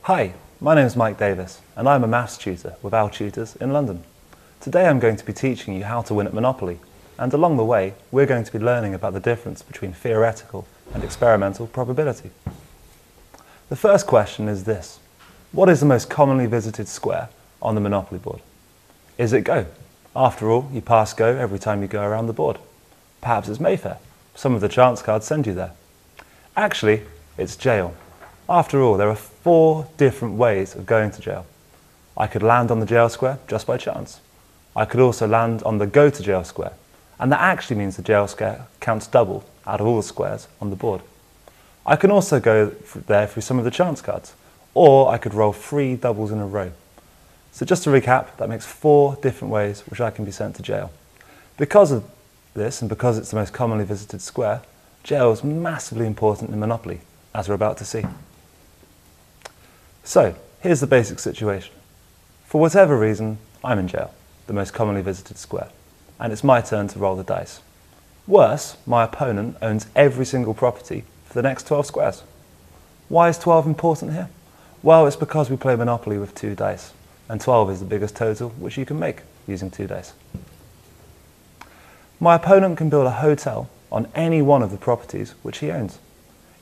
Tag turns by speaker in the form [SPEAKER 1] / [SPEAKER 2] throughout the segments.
[SPEAKER 1] Hi, my name is Mike Davies and I'm a maths tutor with Owl Tutors in London. Today I'm going to be teaching you how to win at Monopoly, and along the way we're going to be learning about the difference between theoretical and experimental probability. The first question is this: what is the most commonly visited square on the Monopoly board? Is it Go? After all, you pass Go every time you go around the board. Perhaps it's Mayfair. Some of the chance cards send you there. Actually, it's Jail. After all, there are 4 different ways of going to jail. I could land on the jail square just by chance. I could also land on the Go to Jail square, and that actually means the jail square counts double out of all the squares on the board. I can also go there through some of the chance cards, or I could roll 3 doubles in a row. So just to recap, that makes 4 different ways which I can be sent to jail. Because of this, and because it's the most commonly visited square, jail is massively important in Monopoly, as we're about to see. So, here's the basic situation. For whatever reason, I'm in jail, the most commonly visited square, and it's my turn to roll the dice. Worse, my opponent owns every single property for the next 12 squares. Why is 12 important here? Well, it's because we play Monopoly with 2 dice, and 12 is the biggest total which you can make using 2 dice. My opponent can build a hotel on any one of the properties which he owns.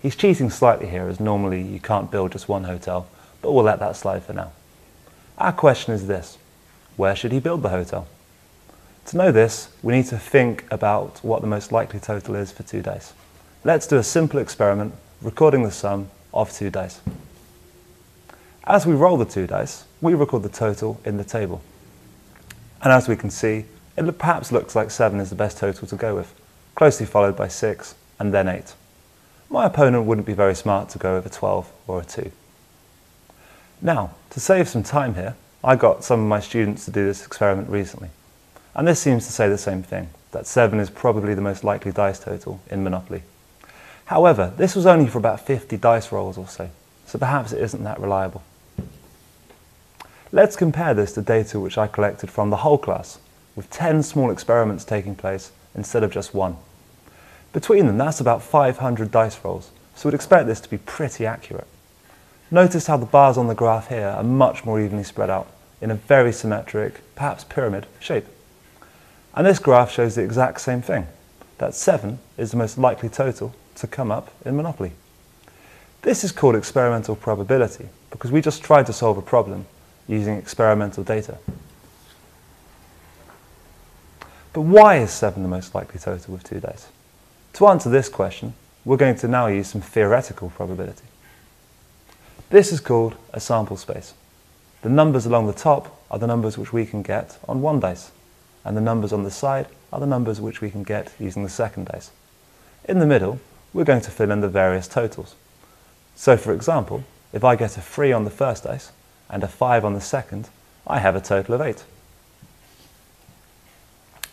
[SPEAKER 1] He's cheating slightly here, as normally you can't build just one hotel, but we'll let that slide for now. Our question is this: where should he build the hotel? To know this, we need to think about what the most likely total is for 2 dice. Let's do a simple experiment, recording the sum of 2 dice. As we roll the 2 dice, we record the total in the table. And as we can see, it perhaps looks like 7 is the best total to go with, closely followed by 6 and then 8. My opponent wouldn't be very smart to go with a 12 or a 2. Now, to save some time here, I got some of my students to do this experiment recently. And this seems to say the same thing, that 7 is probably the most likely dice total in Monopoly. However, this was only for about 50 dice rolls or so perhaps it isn't that reliable. Let's compare this to data which I collected from the whole class, with 10 small experiments taking place instead of just 1. Between them, that's about 500 dice rolls, so we'd expect this to be pretty accurate. Notice how the bars on the graph here are much more evenly spread out, in a very symmetric, perhaps pyramid, shape. And this graph shows the exact same thing, that 7 is the most likely total to come up in Monopoly. This is called experimental probability, because we just tried to solve a problem using experimental data. But why is 7 the most likely total with 2 dice? To answer this question, we're going to now use some theoretical probability. This is called a sample space. The numbers along the top are the numbers which we can get on 1 dice, and the numbers on the side are the numbers which we can get using the 2nd dice. In the middle, we're going to fill in the various totals. So for example, if I get a 3 on the 1st dice and a 5 on the 2nd, I have a total of 8.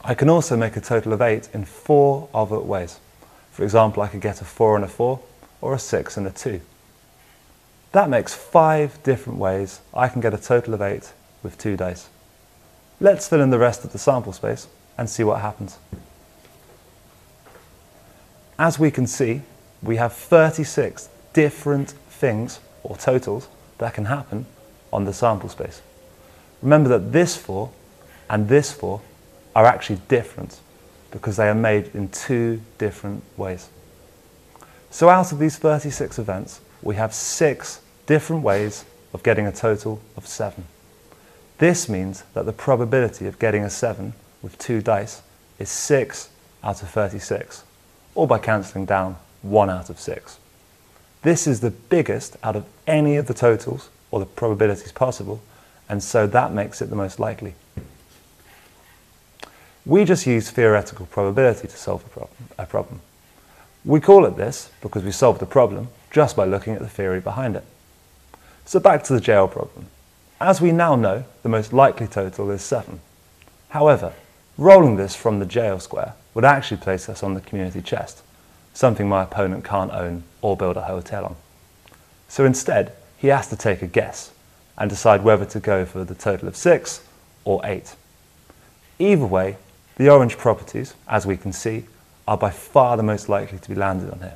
[SPEAKER 1] I can also make a total of 8 in 4 other ways. For example, I could get a 4 and a 4, or a 6 and a 2. That makes 5 different ways I can get a total of 8 with 2 dice. Let's fill in the rest of the sample space and see what happens. As we can see, we have 36 different things, or totals, that can happen on the sample space. Remember that this 4 and this 4 are actually different because they are made in 2 different ways. So out of these 36 events, we have 6 different ways of getting a total of 7. This means that the probability of getting a 7 with 2 dice is 6 out of 36, or by cancelling down, 1 out of 6. This is the biggest out of any of the totals or the probabilities possible, and so that makes it the most likely. We just use theoretical probability to solve a problem. We call it this because we solved the problem just by looking at the theory behind it. So back to the jail problem. As we now know, the most likely total is 7. However, rolling this from the jail square would actually place us on the community chest, something my opponent can't own or build a hotel on. So instead, he has to take a guess and decide whether to go for the total of 6 or 8. Either way, the orange properties, as we can see, are by far the most likely to be landed on here,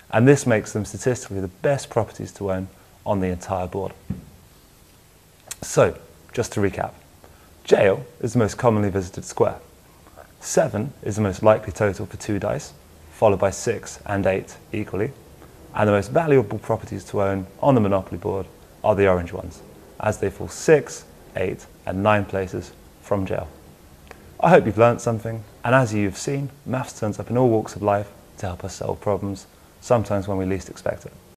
[SPEAKER 1] and this makes them statistically the best properties to own on the entire board. So, just to recap, jail is the most commonly visited square. 7 is the most likely total for 2 dice, followed by 6 and 8 equally. And the most valuable properties to own on the Monopoly board are the orange ones, as they fall 6, 8 and 9 places from jail. I hope you've learnt something, and as you've seen, maths turns up in all walks of life to help us solve problems, sometimes when we least expect it.